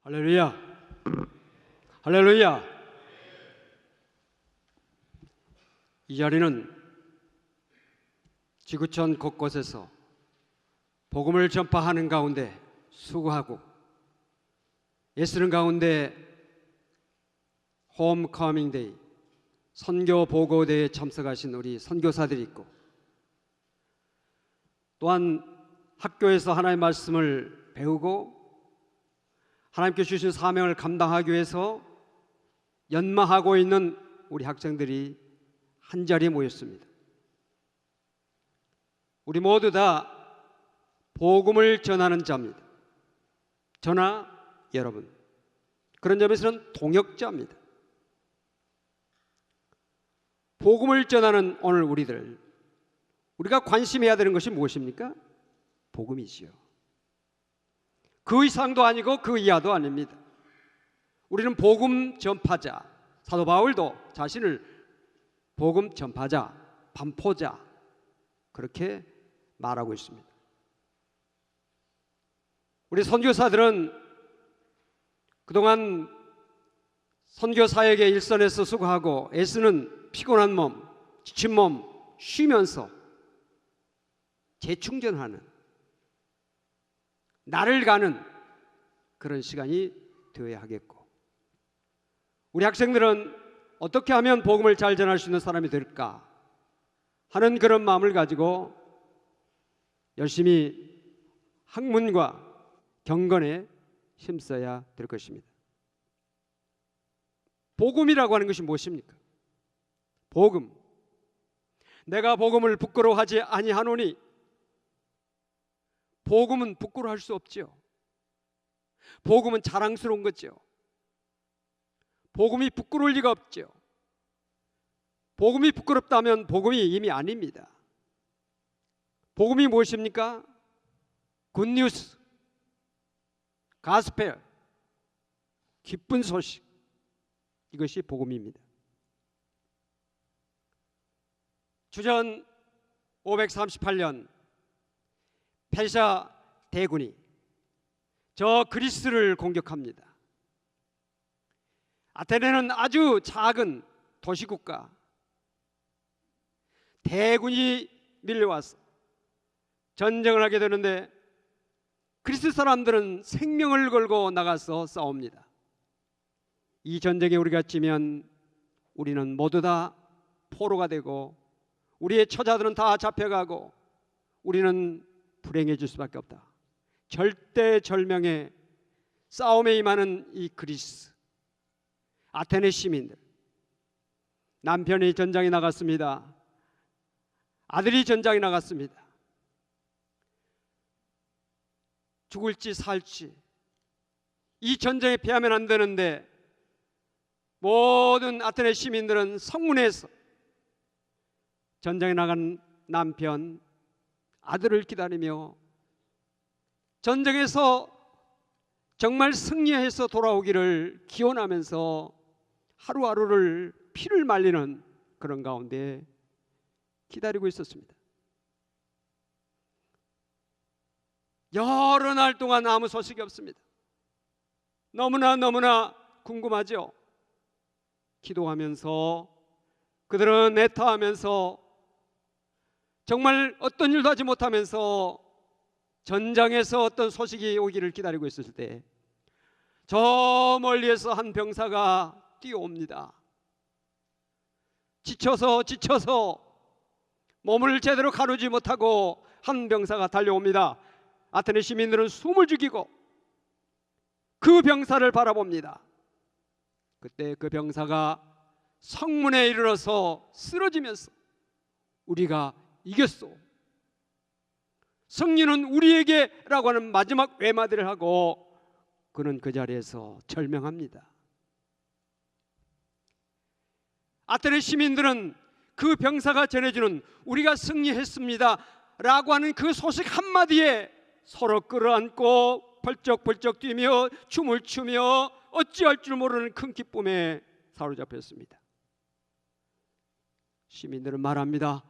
할렐루야. 할렐루야. 이 자리는 지구촌 곳곳에서 복음을 전파하는 가운데 수고하고 애쓰는 가운데 홈커밍 데이 선교 보고대회에 참석하신 우리 선교사들이 있고, 또한 학교에서 하나님의 말씀을 배우고 하나님께 주신 사명을 감당하기 위해서 연마하고 있는 우리 학생들이 한자리에 모였습니다. 우리 모두 다 복음을 전하는 자입니다. 저나 여러분, 그런 점에서는 동역자입니다. 복음을 전하는 오늘 우리가 관심해야 되는 것이 무엇입니까? 복음이지요. 그 이상도 아니고 그 이하도 아닙니다. 우리는 복음 전파자, 사도 바울도 자신을 복음 전파자, 반포자 그렇게 말하고 있습니다. 우리 선교사들은 그동안 선교 사역의 일선에서 수고하고 애쓰는 피곤한 몸, 지친 몸 쉬면서 재충전하는, 나를 가는 그런 시간이 되어야 하겠고, 우리 학생들은 어떻게 하면 복음을 잘 전할 수 있는 사람이 될까 하는 그런 마음을 가지고 열심히 학문과 경건에 힘써야 될 것입니다. 복음이라고 하는 것이 무엇입니까? 복음. 내가 복음을 부끄러워하지 아니하노니. 복음은 부끄러워할 수 없죠. 복음은 자랑스러운 거죠. 복음이 부끄러울 리가 없죠. 복음이 부끄럽다면 복음이 이미 아닙니다. 복음이 무엇입니까? 굿뉴스, 가스펠, 기쁜 소식, 이것이 복음입니다. 주전 538년 페르시아 대군이 저 그리스를 공격합니다. 아테네는 아주 작은 도시국가, 대군이 밀려와서 전쟁을 하게 되는데 그리스 사람들은 생명을 걸고 나가서 싸웁니다. 이 전쟁에 우리가 지면 우리는 모두 다 포로가 되고 우리의 처자들은 다 잡혀가고 우리는 불행해질 수밖에 없다. 절대절명의 싸움에 임하는 이 그리스, 아테네 시민들, 남편이 전장에 나갔습니다. 아들이 전장에 나갔습니다. 죽을지 살지, 이 전쟁에 패하면 안 되는데 모든 아테네 시민들은 성문에서 전장에 나간 남편, 아들을 기다리며 전쟁에서 정말 승리해서 돌아오기를 기원하면서 하루하루를 피를 말리는 그런 가운데 기다리고 있었습니다. 여러 날 동안 아무 소식이 없습니다. 너무나 궁금하죠. 기도하면서 그들은 애타하면서 정말 어떤 일도 하지 못하면서 전장에서 어떤 소식이 오기를 기다리고 있었을 때 저 멀리에서 한 병사가 뛰어옵니다. 지쳐서 몸을 제대로 가누지 못하고 한 병사가 달려옵니다. 아테네 시민들은 숨을 죽이고 그 병사를 바라봅니다. 그때 그 병사가 성문에 이르러서 쓰러지면서 우리가 이겼소, 승리는 우리에게라고 하는 마지막 외마디를 하고 그는 그 자리에서 절명합니다. 아테네 시민들은 그 병사가 전해주는 우리가 승리했습니다 라고 하는 그 소식 한마디에 서로 끌어안고 벌쩍벌쩍 뛰며 춤을 추며 어찌할 줄 모르는 큰 기쁨에 사로잡혔습니다. 시민들은 말합니다.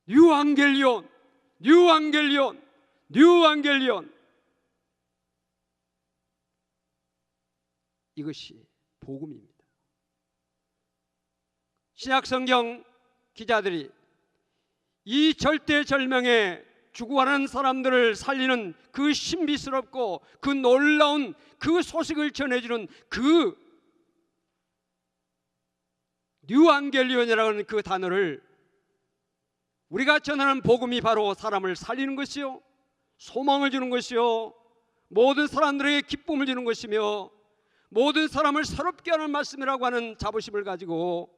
뉴앙겔리온, 뉴앙겔리온, 뉴앙겔리온. 이것이 복음입니다. 신약성경 기자들이 이 절대절명에 죽어가는 사람들을 살리는 그 신비스럽고 그 놀라운 그 소식을 전해주는 그 뉴앙겔리온이라는 그 단어를 우리가 전하는 복음이 바로 사람을 살리는 것이요, 소망을 주는 것이요, 모든 사람들에게 기쁨을 주는 것이며 모든 사람을 새롭게 하는 말씀이라고 하는 자부심을 가지고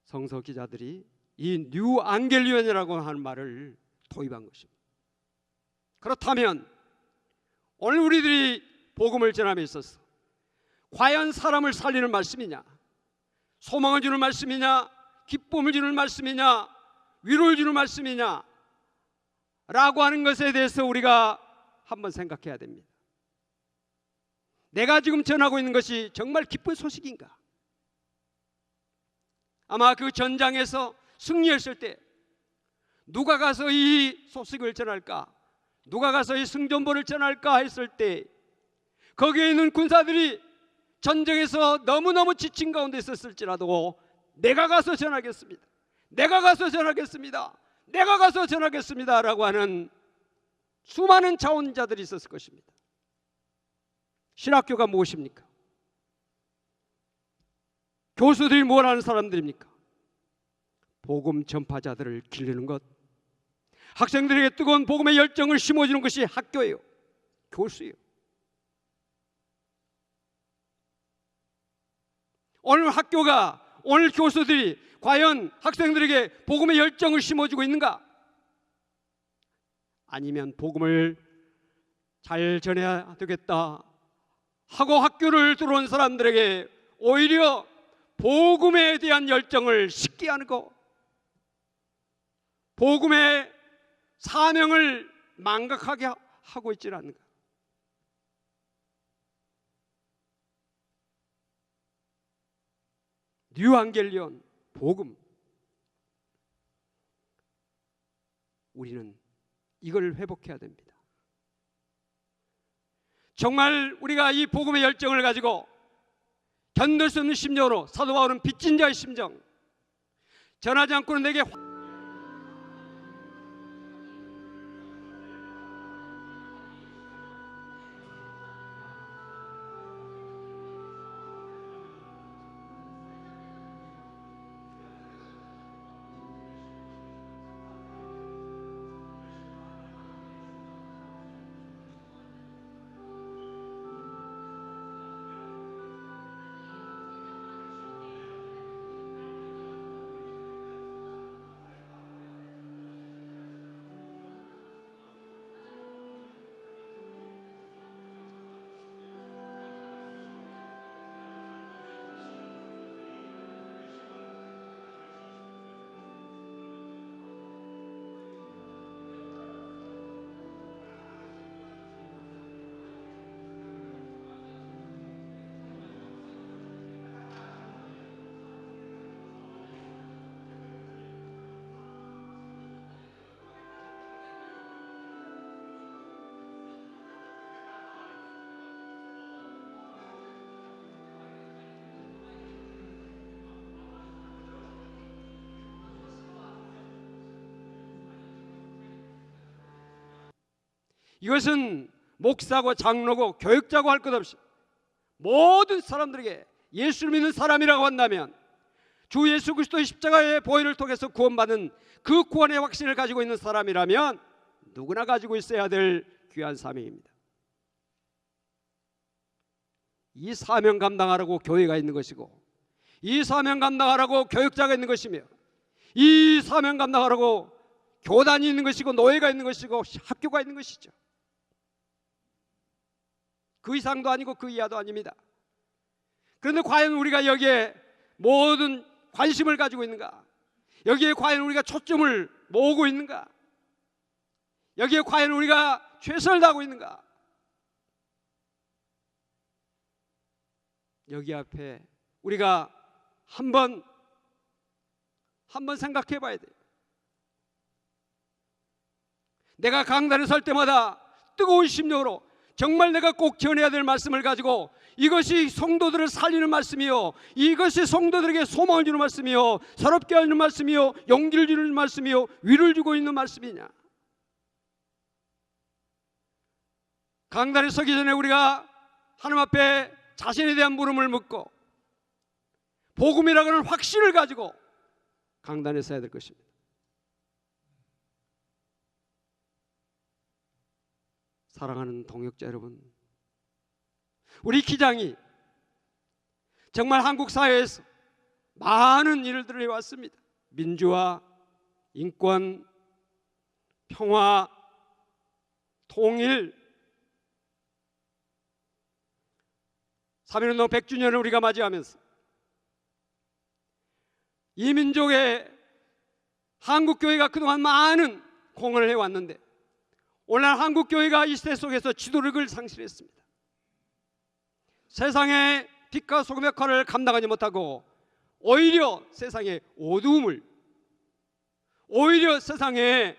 성서 기자들이 이 뉴앙겔리온이라고 하는 말을 도입한 것입니다. 그렇다면 오늘 우리들이 복음을 전함에 있어서 과연 사람을 살리는 말씀이냐, 소망을 주는 말씀이냐, 기쁨을 주는 말씀이냐, 위로를 주는 말씀이냐 라고 하는 것에 대해서 우리가 한번 생각해야 됩니다. 내가 지금 전하고 있는 것이 정말 기쁜 소식인가? 아마 그 전장에서 승리했을 때 누가 가서 이 소식을 전할까, 누가 가서 이 승전보를 전할까 했을 때 거기에 있는 군사들이 전쟁에서 너무너무 지친 가운데 있었을지라도 내가 가서 전하겠습니다, 내가 가서 전하겠습니다, 내가 가서 전하겠습니다 라고 하는 수많은 자원자들이 있었을 것입니다. 신학교가 무엇입니까? 교수들이 뭘 하는 사람들입니까? 복음 전파자들을 기르는 것, 학생들에게 뜨거운 복음의 열정을 심어주는 것이 학교예요, 교수예요. 오늘 학교가, 오늘 교수들이 과연 학생들에게 복음의 열정을 심어주고 있는가? 아니면 복음을 잘 전해야 되겠다 하고 학교를 들어온 사람들에게 오히려 복음에 대한 열정을 식게 하는 것, 복음의 사명을 망각하게 하고 있지 않는가? 뉴앙겔리온, 복음, 우리는 이걸 회복해야 됩니다. 정말 우리가 이 복음의 열정을 가지고 견딜 수 없는 심정으로, 사도 바울은 빚진 자의 심정, 전하지 않고는 내게 이것은 목사고 장로고 교육자고 할 것 없이 모든 사람들에게 예수를 믿는 사람이라고 한다면 주 예수 그리스도의 십자가의 보혈을 통해서 구원받은 그 구원의 확신을 가지고 있는 사람이라면 누구나 가지고 있어야 될 귀한 사명입니다. 이 사명 감당하라고 교회가 있는 것이고, 이 사명 감당하라고 교육자가 있는 것이며, 이 사명 감당하라고 교단이 있는 것이고, 노예가 있는 것이고, 학교가 있는 것이죠. 그 이상도 아니고 그 이하도 아닙니다. 그런데 과연 우리가 여기에 모든 관심을 가지고 있는가? 여기에 과연 우리가 초점을 모으고 있는가? 여기에 과연 우리가 최선을 다하고 있는가? 여기 앞에 우리가 한번 생각해 봐야 돼요. 내가 강단에 설 때마다 뜨거운 심령으로 정말 내가 꼭 전해야 될 말씀을 가지고 이것이 성도들을 살리는 말씀이요, 이것이 성도들에게 소망을 주는 말씀이요, 새롭게 하는 말씀이요, 용기를 주는 말씀이요, 위를 주고 있는 말씀이냐. 강단에 서기 전에 우리가 하나님 앞에 자신에 대한 물음을 묻고 복음이라고 하는 확신을 가지고 강단에 서야 될 것입니다. 사랑하는 동역자 여러분, 우리 기장이 정말 한국 사회에서 많은 일들을 해왔습니다. 민주화, 인권, 평화, 통일, 3.1운동 100주년을 우리가 맞이하면서 이 민족의 한국교회가 그동안 많은 공헌을 해왔는데 오늘날 한국교회가 이 시대 속에서 지도력을 상실했습니다. 세상의 빛과 소금의 역할을 감당하지 못하고 오히려 세상의 어두움을, 오히려 세상의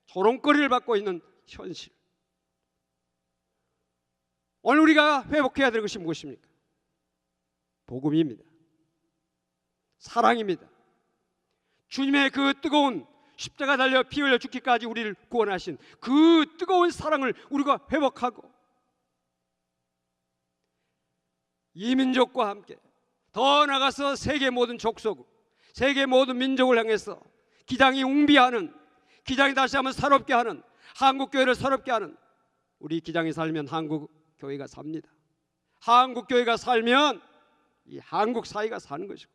조롱거리를 받고 있는 현실. 오늘 우리가 회복해야 될 것이 무엇입니까? 복음입니다. 사랑입니다. 주님의 그 뜨거운 십자가 달려 피 흘려 죽기까지 우리를 구원하신 그 뜨거운 사랑을 우리가 회복하고 이 민족과 함께 더 나아가서 세계 모든 족속, 세계 모든 민족을 향해서 기장이 웅비하는, 기장이 다시 한번 새롭게 하는, 한국교회를 새롭게 하는, 우리 기장이 살면 한국교회가 삽니다. 한국교회가 살면 이 한국 사회가 사는 것이고,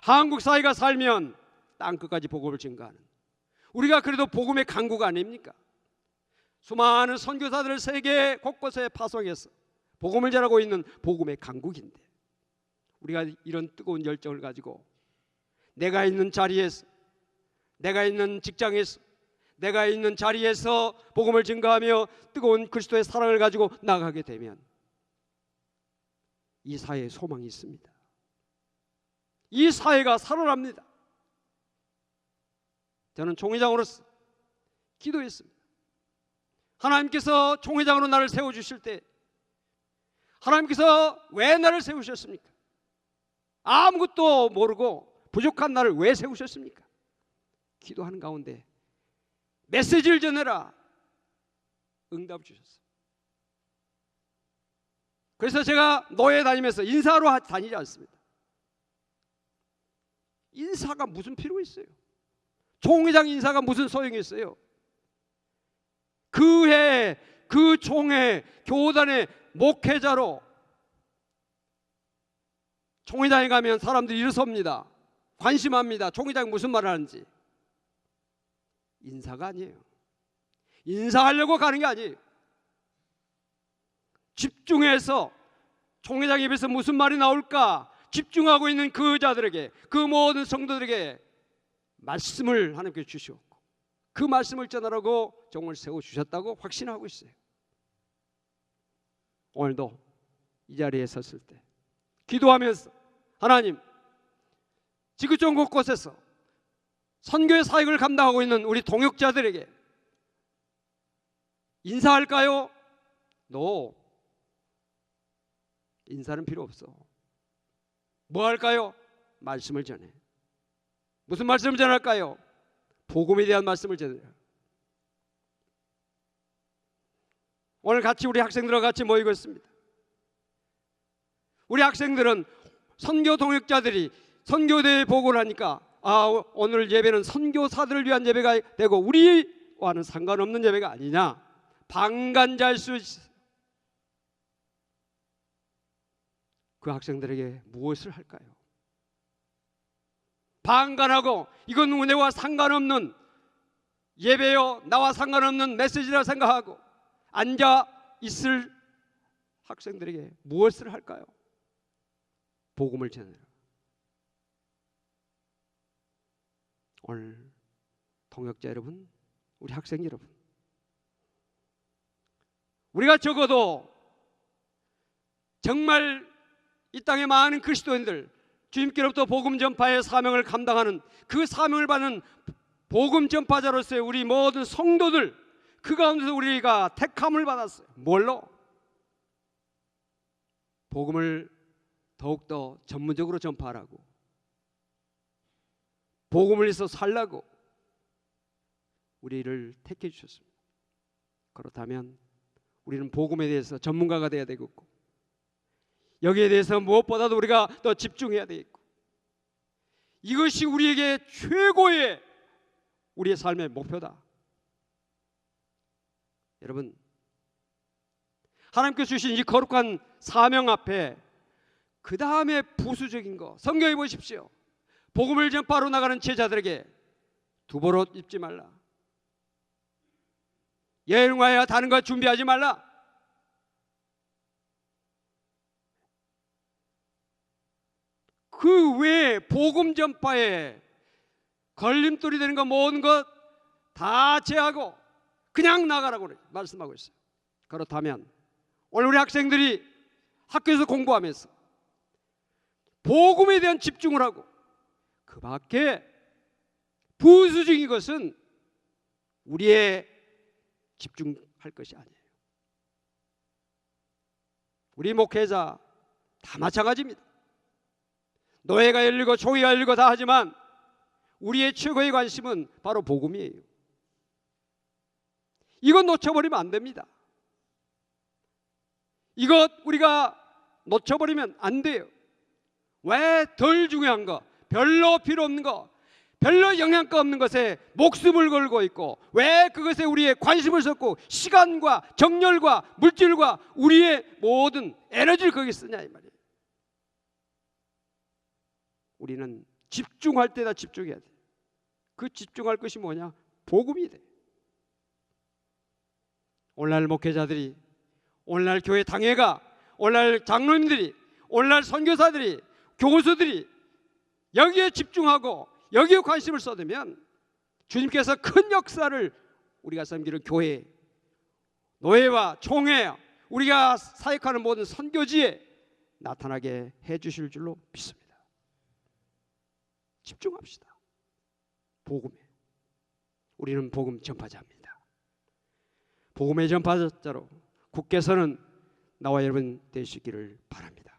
한국 사회가 살면 땅끝까지 복음을 증거하는, 우리가 그래도 복음의 강국 아닙니까? 수많은 선교사들을 세계 곳곳에 파송해서 복음을 전하고 있는 복음의 강국인데 우리가 이런 뜨거운 열정을 가지고 내가 있는 자리에서, 내가 있는 직장에서, 내가 있는 자리에서 복음을 증거하며 뜨거운 그리스도의 사랑을 가지고 나가게 되면 이 사회에 소망이 있습니다. 이 사회가 살아납니다. 저는 총회장으로서 기도했습니다. 하나님께서 총회장으로 나를 세워주실 때 하나님께서 왜 나를 세우셨습니까? 아무것도 모르고 부족한 나를 왜 세우셨습니까? 기도하는 가운데 메시지를 전해라, 응답을 주셨어요. 그래서 제가 노예 다니면서 인사로 다니지 않습니다. 인사가 무슨 필요가 있어요? 총회장 인사가 무슨 소용이 있어요? 그 해, 그 총회, 교단의 목회자로 총회장에 가면 사람들이 일어섭니다. 관심합니다. 총회장이 무슨 말을 하는지. 인사가 아니에요. 인사하려고 가는 게 아니에요. 집중해서 총회장 입에서 무슨 말이 나올까 집중하고 있는 그 자들에게, 그 모든 성도들에게 말씀을 하나님께서 주셨고 그 말씀을 전하라고 종을 세워주셨다고 확신하고 있어요. 오늘도 이 자리에 섰을 때 기도하면서 하나님, 지구촌 곳곳에서 선교의 사역을 감당하고 있는 우리 동역자들에게 인사할까요? No. 인사는 필요 없어. 뭐 할까요? 말씀을 전해. 무슨 말씀을 전할까요? 복음에 대한 말씀을 전해요. 오늘 같이 우리 학생들과 같이 모이고 있습니다. 우리 학생들은 선교 동역자들이 선교대회 보고를 하니까 오늘 예배는 선교사들을 위한 예배가 되고 우리와는 상관없는 예배가 아니냐, 방관자일 수 있어요. 그 학생들에게 무엇을 할까요? 방관하고 이건 은혜와 상관없는 예배요, 나와 상관없는 메시지라 생각하고 앉아 있을 학생들에게 무엇을 할까요? 복음을 전해라. 오늘 동역자 여러분, 우리 학생 여러분, 우리가 적어도 정말 이 땅의 많은 그리스도인들, 주님께로부터 복음 전파의 사명을 감당하는 그 사명을 받는 복음 전파자로서의 우리 모든 성도들, 그 가운데서 우리가 택함을 받았어요. 뭘로? 복음을 더욱더 전문적으로 전파하라고, 복음을 위해서 살라고 우리를 택해 주셨습니다. 그렇다면 우리는 복음에 대해서 전문가가 되어야 되겠고, 여기에 대해서 무엇보다도 우리가 더 집중해야 되겠고, 이것이 우리에게 최고의 우리의 삶의 목표다. 여러분, 하나님께서 주신 이 거룩한 사명 앞에 그 다음에 부수적인 거, 성경에 보십시오. 복음을 전파하러 나가는 제자들에게 두벌옷 입지 말라, 여행하여 다른 것 준비하지 말라, 그 외에 복음 전파에 걸림돌이 되는 것, 모든 것 다 제하고 그냥 나가라고 말씀하고 있어요. 그렇다면 오늘 우리 학생들이 학교에서 공부하면서 복음에 대한 집중을 하고, 그 밖에 부수적인 것은 우리의 집중할 것이 아니에요. 우리 목회자 다 마찬가지입니다. 노예가 열리고 총회가 열리고 다 하지만 우리의 최고의 관심은 바로 복음이에요. 이건 놓쳐버리면 안 됩니다. 이것 우리가 놓쳐버리면 안 돼요. 왜 덜 중요한 거, 별로 필요 없는 거, 별로 영향가 없는 것에 목숨을 걸고 있고, 왜 그것에 우리의 관심을 쏟고 시간과 정열과 물질과 우리의 모든 에너지를 거기에 쓰냐 이 말이에요. 우리는 집중할 때다 집중해야 돼. 그 집중할 것이 뭐냐? 복음이 돼. 오늘날 목회자들이, 오늘날 교회 당회가, 오늘날 장로님들이, 오늘날 선교사들이, 교수들이 여기에 집중하고 여기에 관심을 쏟으면 주님께서 큰 역사를 우리가 섬기는 교회, 노예와 총회, 우리가 사역하는 모든 선교지에 나타나게 해 주실 줄로 믿습니다. 집중합시다. 복음에. 우리는 복음 전파자입니다. 복음의 전파자로 굳게 서는 나와 여러분 되시기를 바랍니다.